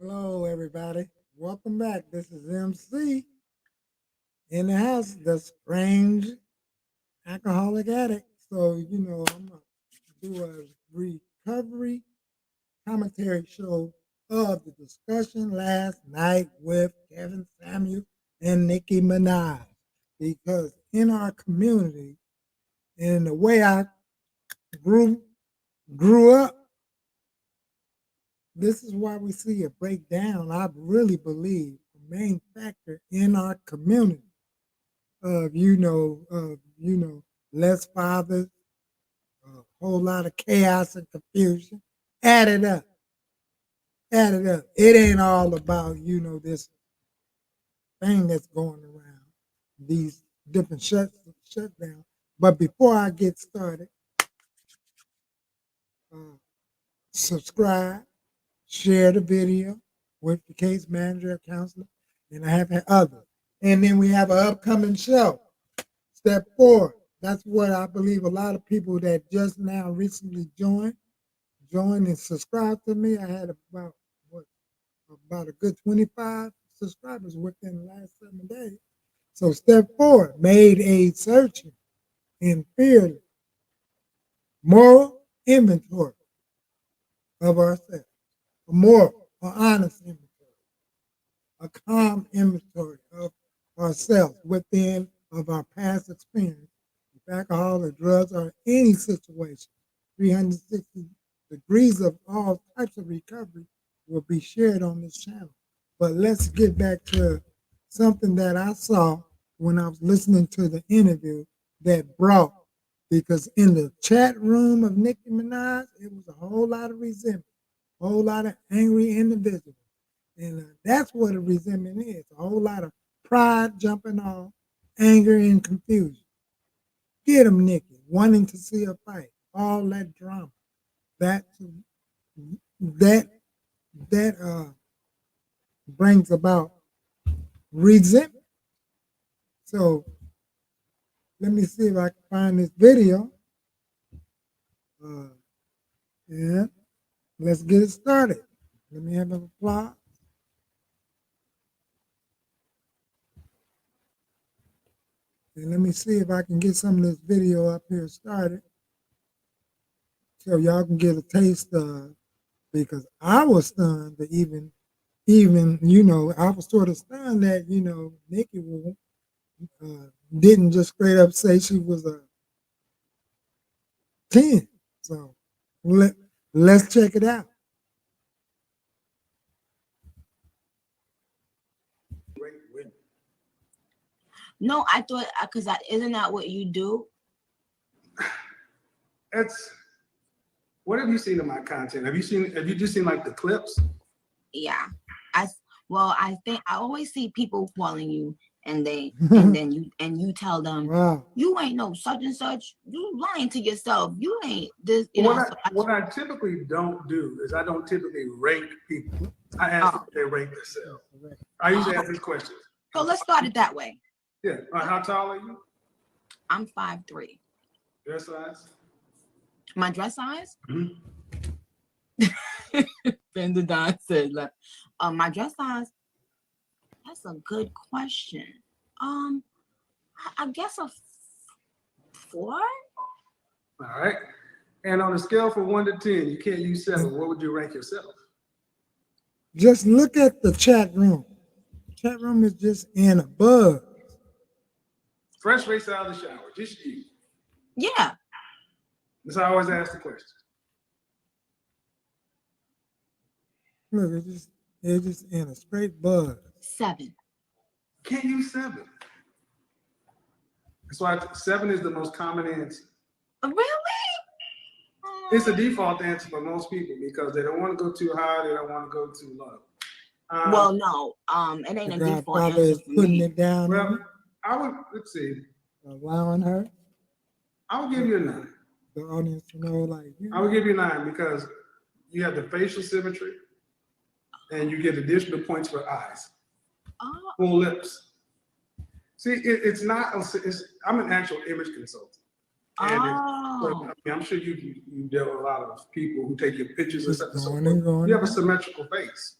Hello, everybody. Welcome back. This is MC in the house, the strange alcoholic addict. So, I'm going to do a recovery commentary show of the discussion last night with Kevin Samuel and Nikki Minaj. Because in our community, in the way I grew, grew up, this is why we see a breakdown. I really believe the main factor in our community of less fathers, a whole lot of chaos and confusion. Add it up, add it up. It ain't all about this thing that's going around, these different shutdowns. But before I get started, uh, subscribe, share the video with the case manager or counselor, and I have others. And then we have an upcoming show, Step Forward. That's what I believe a lot of people that just now recently joined and subscribed to me. I had about a good 25 subscribers within the last 7 days. So Step Forward made a searching and fearless moral inventory of ourselves, a moral or honest inventory, a calm inventory of ourselves within of our past experience with alcohol or drugs or any situation. 360 degrees of all types of recovery will be shared on this channel. But let's get back to something that I saw when I was listening to the interview that brought, because in the chat room of Nikki Minaj, it was a whole lot of resentment, a whole lot of angry individuals. And that's what a resentment is, a whole lot of pride jumping off, anger and confusion. Get them, Nikki, wanting to see a fight, all that drama. That that that brings about resentment. So let me see if I can find this video. Yeah, let's get it started. Let me have an applause. And let me see if I can get some of this video up here started so y'all can get a taste of, because I was stunned to even I was sort of stunned that Nikki didn't just straight up say she was a 10. So let's check it out. No, I thought because isn't that what you do? That's what have you seen of my content? Have you just seen like the clips? Yeah, I think I always see people calling you and then you tell them, wow, you ain't no such and such. You lying to yourself. You ain't this. What I typically don't do is I don't typically rank people. I ask if they rank themselves. I usually ask these questions. So let's start it that way. Yeah. How tall are you? I'm 5'3". Dress size? My dress size? Mm-hmm. Fender Don said, like, my dress size. That's a good question. I guess a 4. All right. And on a scale from 1 to 10, you can't use 7. What would you rank yourself? Just look at the chat room. The chat room is just in a buzz. Fresh face out of the shower, just you. Yeah. That's how I always ask the question. Look, it's just in a straight buzz. 7. Can't use 7. That's why 7 is the most common answer. Really? It's a default answer for most people because they don't want to go too high, they don't want to go too low. Well, no, it ain't a default answer is for putting me. it down. Well, let's see. Allowing her. I would give you a 9. The audience to know, like, I would give you a 9 because you have the facial symmetry and you get additional points for eyes, full lips. See, it's not. I'm an actual image consultant. And I'm sure you deal with a lot of people who take your pictures and stuff. So you have a symmetrical face.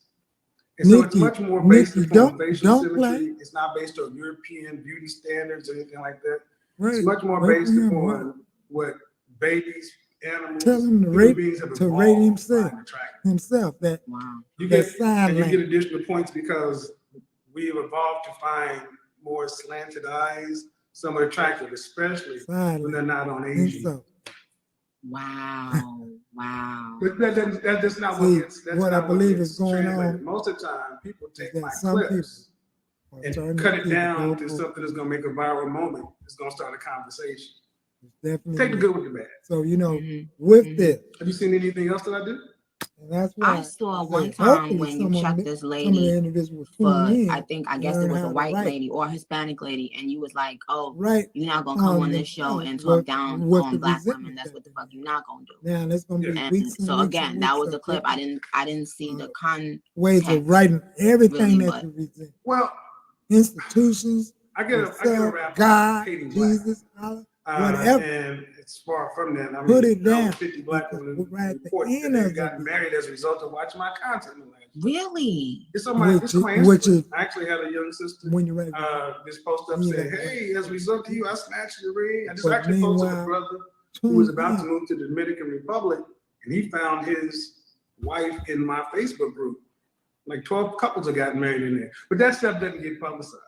And so it's much more based Nikki, upon facial don't symmetry. play. It's not based on European beauty standards or anything like that. Right. It's much more Right based for him, upon what babies, animals, tell him to human rate, beings have to evolved rate to himself. find attractive. Himself. That Wow. You that get sign and you language. get additional points because we have evolved to find more slanted eyes somewhat attractive, especially Sign when they're not on language. Asian. So, Wow. Wow. But that's not see, that's what not I believe gets is going translated. on. Most of the time, people Is take that my some clips people are and starting cut to it see the down to goalpost. something that's going to make a viral moment. It's going to start a conversation. It's definitely Take the good with the bad. So, you know, Mhm. with Mhm. this, Have you seen anything else that I do? and that's why I saw I one said, time hopefully when you some of checked the this some of the lady individuals for, tuning in I guess it learn was a how to white write. lady or a Hispanic lady, and you was like, oh, Right you're not gonna come on this show themselves and talk with down the on black women. resentment That's that what the they fuck have. you're not gonna do. Now it's gonna be Yeah. weeks And and so weeks again, and that weeks was the of clip. I different didn't see the ways of context writing everything really, that but you resent. Well, Institutions, I get a yourself, rap God, hating black. Jesus, Allah, whatever. And it's far from that. I mean, Put it I know down. 50 black Because women right at the report that end they of got the married as a result of watching my content. really. It's on my Which Instagram. is I actually had a young sister when you're ready. just post up You saying, know, "Hey, as a result of you, I snatched your ring." I just But actually posted a meanwhile, brother who was tune about to in. move to the Dominican Republic, and he found his wife in my Facebook group. Like 12 couples have gotten married in there, but that stuff doesn't get publicized.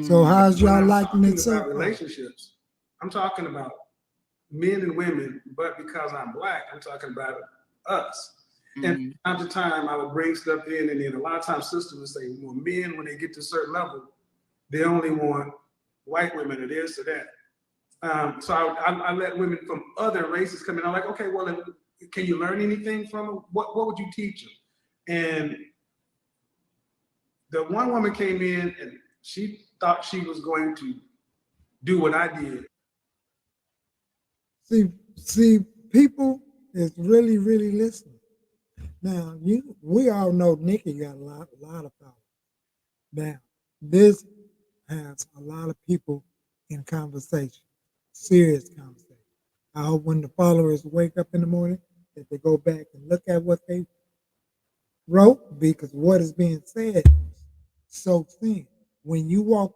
So how's When y'all I'm liking talking it so about far? relationships, I'm talking about men and women, but because I'm black, I'm talking about us. And from time to time, I would bring stuff in, and then a lot of times sisters would say, well, men, when they get to a certain level, they only want white women or this or that. So I let women from other races come in. I'm like, okay, well, can you learn anything from them? What would you teach them? And the one woman came in, and she thought she was going to do what I did. See, people is really, really listening. Now, we all know Nikki got a lot of followers. Now, this has a lot of people in conversation, serious conversation. I hope when the followers wake up in the morning that they go back and look at what they wrote, because what is being said soaks in. When you walk,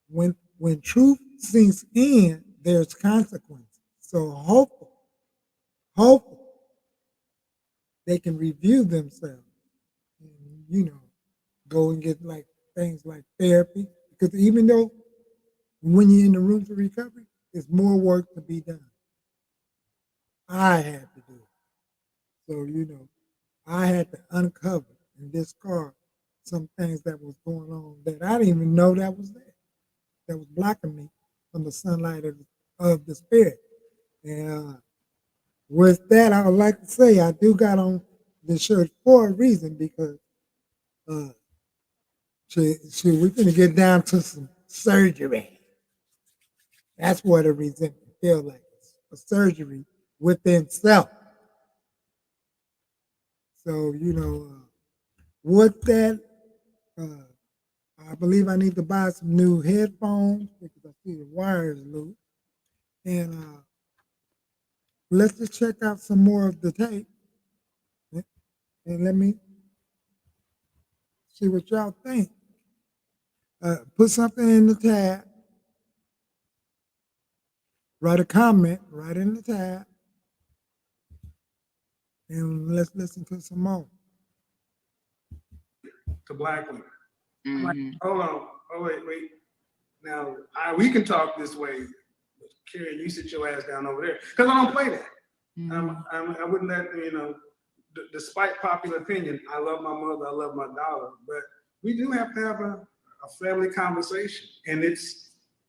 when truth sinks in, there's consequences. So hopefully, they can review themselves and, go and get like things like therapy. Because even though when you're in the room for recovery, there's more work to be done. I had to do it. So, I had to uncover and discard some things that was going on that I didn't even know that was there, that was blocking me from the sunlight of the spirit. And with that, I would like to say I do got on the shirt for a reason, because we're going to get down to some surgery. That's what a resentment feels like. It's a surgery within self. So, with that, I believe I need to buy some new headphones because I see the wires loose. And let's just check out some more of the tape. And let me see what y'all think. Put something in the tab. Write a comment right in the tab. And let's listen to some more. To black women. I'm like, hold on. Oh, wait. Now, we can talk this way. Karen, you sit your ass down over there. Because I don't play that. I wouldn't let, despite popular opinion, I love my mother, I love my daughter, but we do have to have a family conversation. And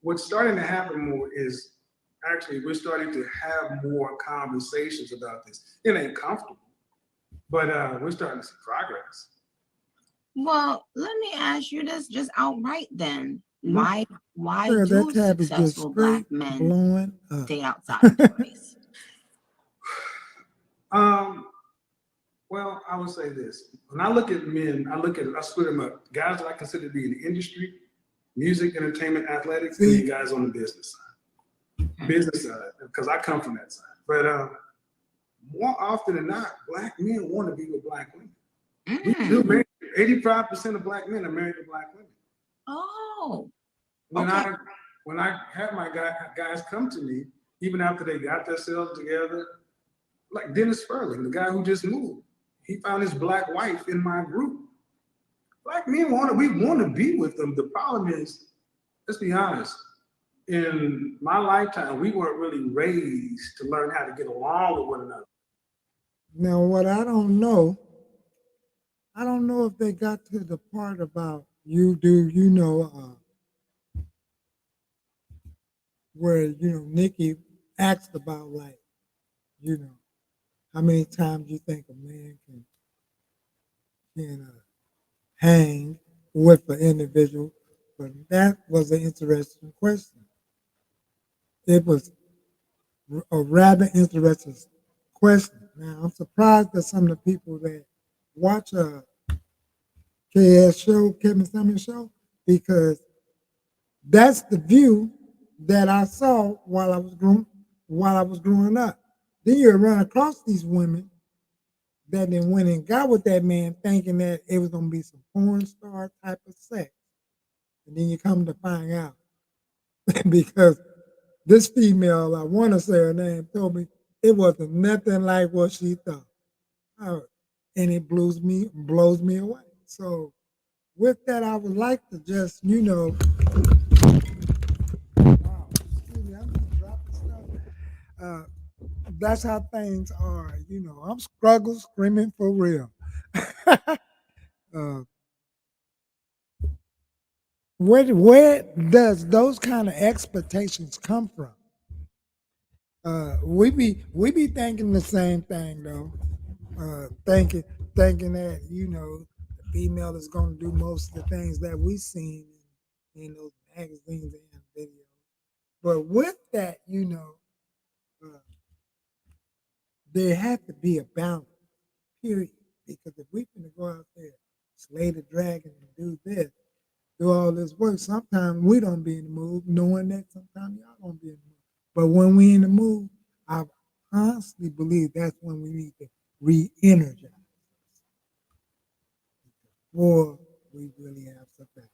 what's starting to happen more is actually we're starting to have more conversations about this. It ain't comfortable, but we're starting to see progress. Well, let me ask you this just outright then. Why Sure, do successful black men stay outside of the race? Well, I would say this. When I look at men, I split them up. Guys that I consider to be in the industry, music, entertainment, athletics, and then guys on the business side. Business side, because I come from that side. But more often than not, black men want to be with black women. We do marry 85% of black men are married to black women. Oh. When Okay. I have my guys come to me, even after they got themselves together, like Dennis Furling, the guy who just moved, he found his black wife in my group. Black men we want to be with them. The problem is, let's be honest, in my lifetime, we weren't really raised to learn how to get along with one another. Now, what I don't know if they got to the part about where, Nikki asked about, like, how many times you think a man can hang with an individual, but that was an interesting question. It was a rather interesting question. Now, I'm surprised that some of the people that watch KS show, Kevin Summers show, because that's the view that I saw while I was growing up. Then you run across these women that then went and got with that man thinking that it was gonna be some porn star type of sex. And then you come to find out because this female, I want to say her name, told me it wasn't nothing like what she thought. And it blows me away. So with that, I would like to just, wow, excuse me, I'm just dropping stuff. That's how things are. I'm screaming for real. uh, where does those kind of expectations come from? We be thinking the same thing though. Thinking that the female is going to do most of the things that we seen in those magazines and videos. But with that, uh, there have to be a balance. Period. Because if we can go out there, slay the dragon, and do all this work, sometimes we don't be in the mood, knowing that sometimes y'all don't be in the mood. But when we in the mood, I honestly believe that's when we need to re-energize. Or we really have something.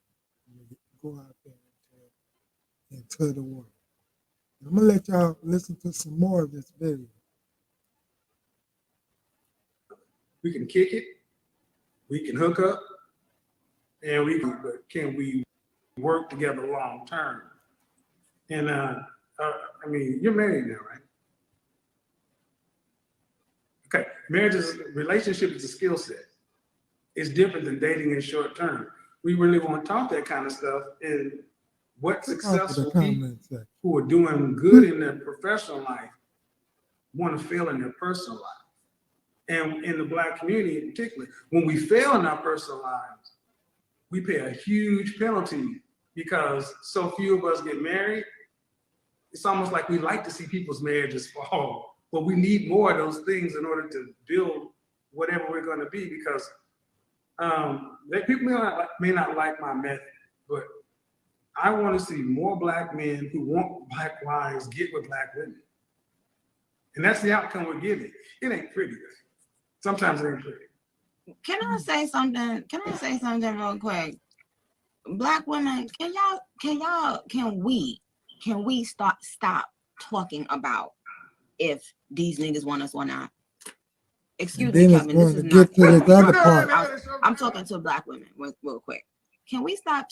Go out there into the world. I'm gonna let y'all listen to some more of this video. We can kick it, we can hook up, and but can we work together long term? And I mean, you're married now, right? Okay, relationship is a skill set. It's different than dating in short term. We really want to talk that kind of stuff. And what successful people who are doing good in their professional life want to fail in their personal life. And in the Black community in particular, when we fail in our personal lives, we pay a huge penalty because so few of us get married. It's almost like we like to see people's marriages fall, but we need more of those things in order to build whatever we're going to be, because people may not like my method, but I want to see more Black men who want Black wives get with Black women. And that's the outcome we're getting. It ain't pretty. Sometimes it ain't pretty. Can I say something? Real quick? Black women, can we stop talking about if these niggas want us or not? Excuse me, Kevin. This is not. I'm talking to Black women real quick. Can we stop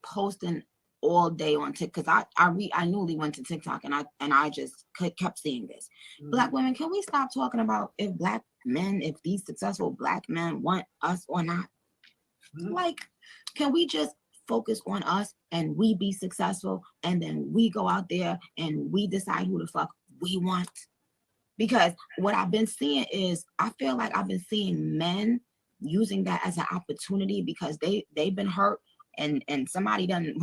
posting all day on TikTok? Because I newly went to TikTok and I just kept seeing this. Mm-hmm. Black women, can we stop talking about if these successful Black men want us or not? Mm-hmm. Like, can we just focus on us and we be successful, and then we go out there and we decide who the fuck we want? Because what I've been seeing is, I feel like I've been seeing men using that as an opportunity because they've been hurt and somebody done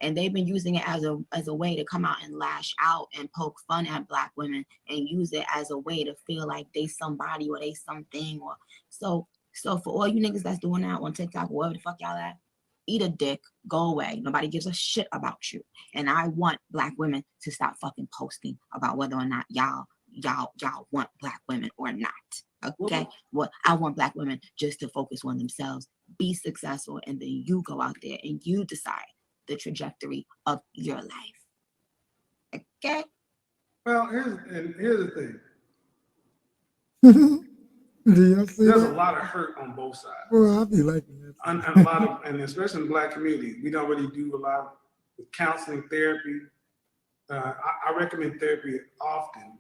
and they've been using it as a way to come out and lash out and poke fun at Black women and use it as a way to feel like they somebody or they something. Or so for all you niggas that's doing that on TikTok, wherever the fuck y'all at, eat a dick, go away. Nobody gives a shit about you. And I want Black women to stop fucking posting about whether or not y'all want Black women or not. Okay. Well, I want Black women just to focus on themselves, be successful, and then you go out there and you decide the trajectory of your life. Okay. Well, here's the thing. Do you see There's that? a lot of hurt on both sides. Well, I'll be liking that. And a lot of, and especially in the Black community, we don't really do a lot with counseling, therapy. I recommend therapy often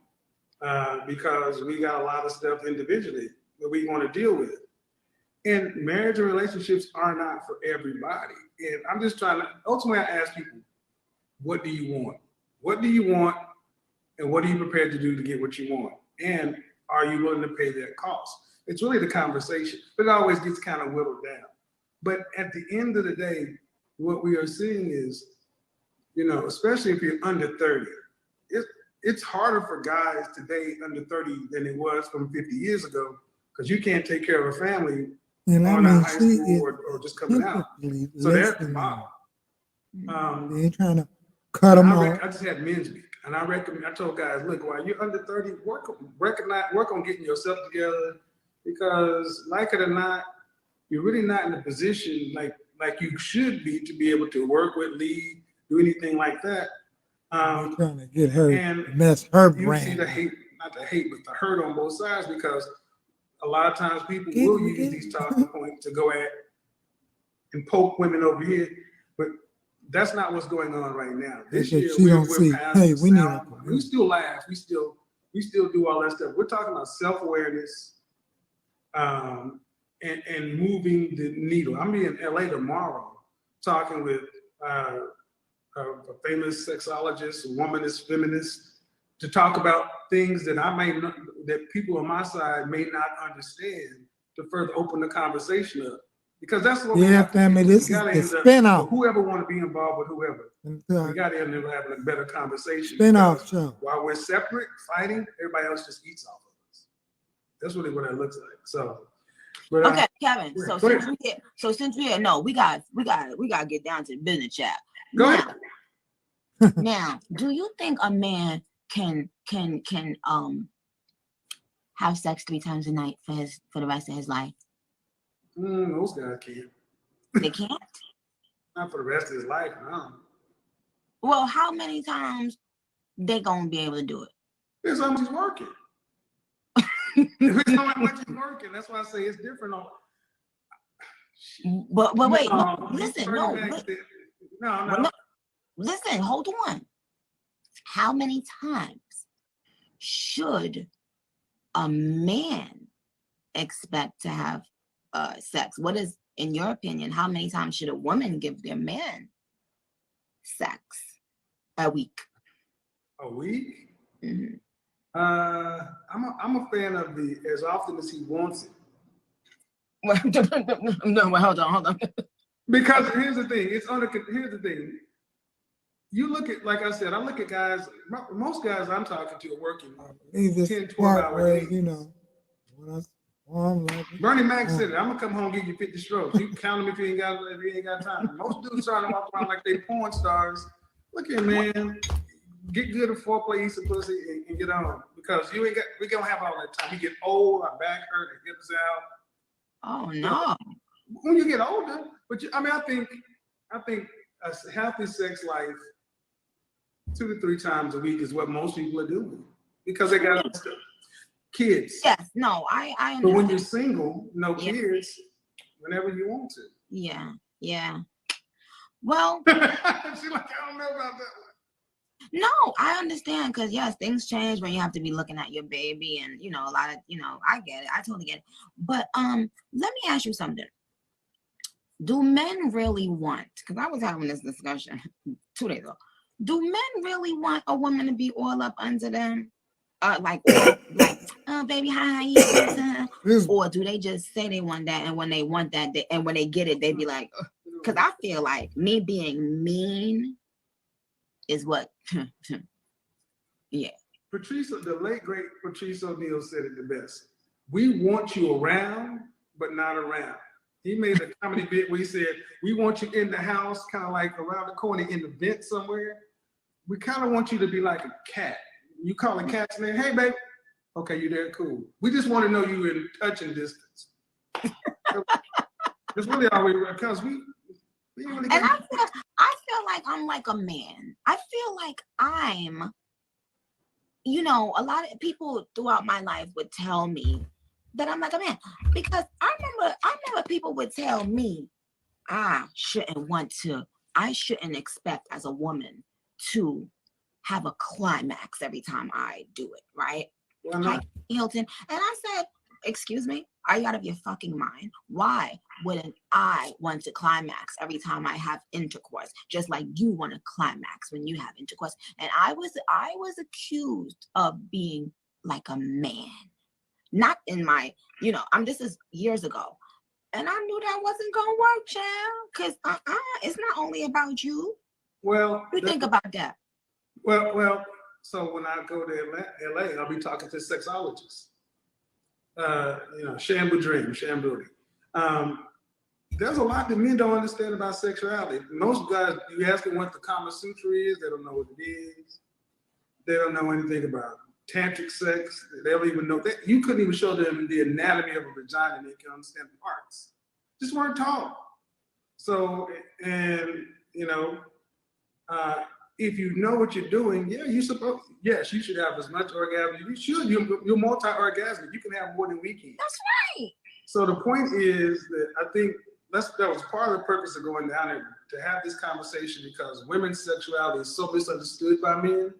because we got a lot of stuff individually that we want to deal with. And marriage and relationships are not for everybody. And I'm just trying to, ultimately I ask people, what do you want? What do you want? And what are you prepared to do to get what you want? And are you willing to pay that cost? It's really the conversation, but it always gets kind of whittled down. But at the end of the day, what we are seeing is, especially if you're under 30, it's harder for guys today under 30 than it was from 50 years ago, because you can't take care of a family and on out of high school or just coming out. So they're at the bottom. They ain't trying to cut them off. I just had men's week, and I told guys, look, while you're under 30, work on getting yourself together, because like it or not, you're really not in a position like you should be to be able to work with, lead, do anything like that. They're trying to get her, and mess her you brand. see the hate, not the hate, but the hurt on both sides, because a lot of times people will use these talking points to go at and poke women over here, but that's not what's going on right now. This year, we're past hey, we we still laugh, we still do all that stuff. We're talking about self-awareness, and moving the needle. I'm in LA tomorrow talking with a famous sexologist, a womanist, feminist, to talk about things that that people on my side may not understand, to further open the conversation up. Because that's what we have to family, do. this is the spinoff. Whoever want to be involved with whoever. We got to end up having a better conversation. Spinoff show. While we're separate, fighting, everybody else just eats off of us. That's really what it looks like. So, but, okay, Kevin. So since we're here, no, we got to get down to the business chat. Go ahead. Now, do you think a man can have sex 3 times a night for the rest of his life? Those guys can't. They can't? Not for the rest of his life, no. Well, how many times they gonna be able to do it? It's how much he's working. It's how much he's working. That's why I say it's different. But wait, no, listen, no. Listen, hold on. How many times should a man expect to have sex? What is, in your opinion, how many times should a woman give their man sex a week? A week? Mm-hmm. I'm a fan of the as often as he wants it. No, hold on. Because here's the thing. Here's the thing. You look at, like I said, I look at guys. Most guys I'm talking to are working 10, 12 hour days. Bernie Mac said it. I'm gonna come home and give you 50 strokes. You count them if you ain't got time. Most dudes trying to walk around like they porn stars. Look at, man, get good at foreplay, eat some pussy, and get on. Because we gonna have all that time. You get old, our back hurt, our hips out. Oh no. When you get older, but I think a healthy sex life 2 to 3 times a week is what most people are doing, because they got kids. Yes, no, I understand. But when you're single, no kids, whenever you want to. Yeah. Well, she's like, I don't know about that one. No, I understand, because yes, things change when you have to be looking at your baby, and a lot of I get it. I totally get it. But let me ask you something. Do men really want? Because I was having this discussion 2 days ago. Do men really want a woman to be all up under them? Oh, baby, how you? Or do they just say they want that, and when they want that, and when they get it, they be like, because I feel like me being mean is what, yeah. The late great Patrice O'Neal said it the best. We want you around, but not around. He made a comedy bit where he said, we want you in the house, kind of like around the corner in the vent somewhere. We kind of want you to be like a cat. You call a cat's name, hey, babe, Okay, you there? Cool. We just want to know you in touching distance. That's really all we because we really And I feel like I'm like a man. I feel like I'm, you know, a lot of people throughout my life would tell me that I'm like a man, because I remember people would tell me I shouldn't expect as a woman to have a climax every time I do it, right? Why not? Hilton. And I said, excuse me, are you out of your fucking mind? Why wouldn't I want to climax every time I have intercourse, just like you want to climax when you have intercourse? And I was accused of being like a man, not in my, you know, this is years ago. And I knew that wasn't gonna work, child, because it's not only about you. Well, You think about that. Well, so when I go to LA, I'll be talking to sexologists. You know, Shambu Dream, Shambu. There's a lot that men don't understand about sexuality. Most guys, you ask them what the Kama Sutra is, they don't know what it is. They don't know anything about tantric sex. They don't even know that. You couldn't even show them the anatomy of a vagina, and they can understand the parts. Just weren't taught. So, and you know, if you know what you're doing, yes, you should have as much orgasm. You should. You're multi-orgasmic. You can have more than we can. That's right. So the point is that I think that was part of the purpose of going down there, to have this conversation, because women's sexuality is so misunderstood by men.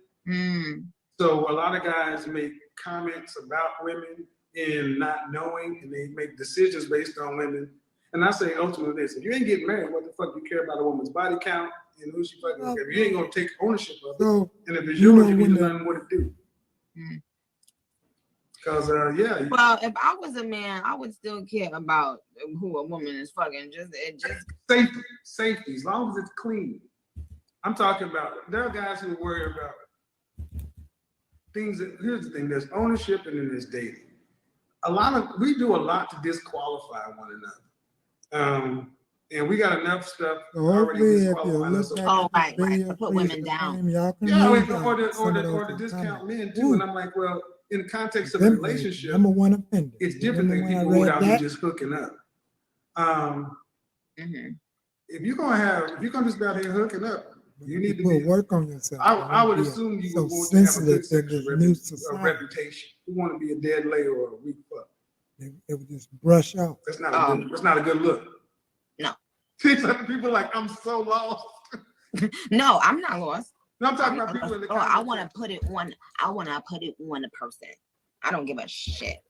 So a lot of guys make comments about women and not knowing, and they make decisions based on women. And I say ultimately this: if you ain't getting married, what the fuck you care about a woman's body count and who she fucking? If you ain't gonna take ownership of it, and if it's yours, you need to learn what to do. Because yeah. Well, if I was a man, I would still care about who a woman is fucking. Just safety, as long as it's clean. I'm talking about. There are guys who worry about things. Here's the thing: there's ownership, and then there's dating. We do a lot to disqualify one another. And we got enough stuff already disqualifying us. Right. Put women down. Or the discount men too. And I'm like, well, in the context of a relationship, it's different than people who are out just hooking up. If you're gonna just be out here hooking up, you need to work on yourself. I would assume you would want to have a good sexual reputation. You want to be a dead lay or a weak fuck. It would just brush off. That's not a good look. No. People are like, I'm so lost. No, I'm not lost. No, I'm talking about people in the comments. I want to put it on the person. I don't give a shit.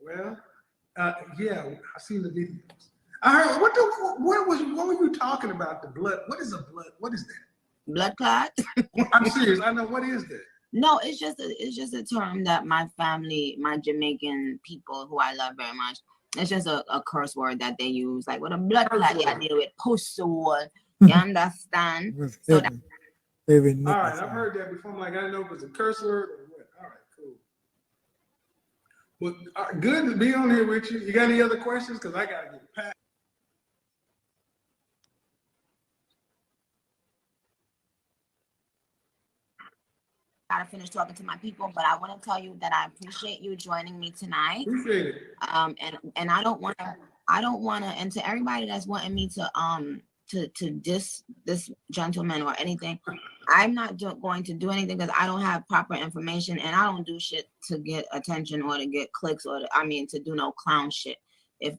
Well, yeah, I've seen the videos. I heard what were you talking about? The blood. What is a blood? What is that? Blood clot? I'm serious. I know. What is that? No, it's just a term that my family, my Jamaican people who I love very much, it's just a curse word that they use. Like with a blood clot, I deal with pussy. You understand? So that, all right, I've heard that before. I'm like, I didn't know if it was a curse word or what. All right, cool. Well, good to be on here with you. You got any other questions? Because I gotta get packed. gotta finish talking to my people, but I want to tell you that I appreciate you joining me tonight. Appreciate it. And I don't want to, and to everybody that's wanting me to diss this gentleman or anything, I'm not going to do anything because I don't have proper information, and I don't do shit to get attention or to get clicks or to do no clown shit. If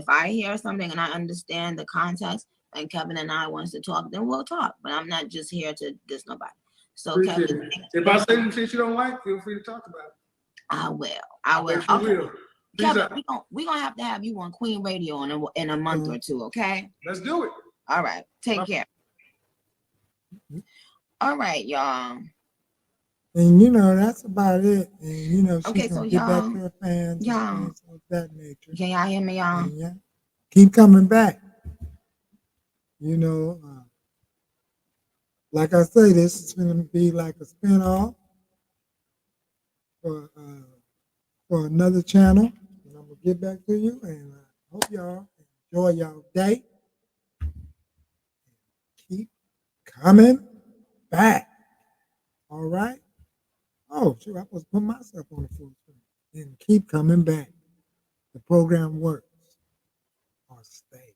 I hear something and I understand the context and Kevin and I wants to talk, then we'll talk. But I'm not just here to diss nobody. So Appreciate Kevin, if I say some shit you don't like, feel free to talk about it. I will. Okay. Kevin, we're gonna have to have you on Queen Radio in a month or two, okay? Let's do it. All right. Take care. All right, y'all. And that's about it. And Okay, she's so gonna get back to y'all, her fans and things of that nature. Can y'all hear me, y'all? And, yeah, keep coming back. Like I say, this is gonna be like a spinoff for another channel. And I'm gonna get back to you, and I hope y'all enjoy y'all day. Keep coming back. All right. Oh, shoot, I was putting myself on the full screen. and keep coming back. The program works. Or stay.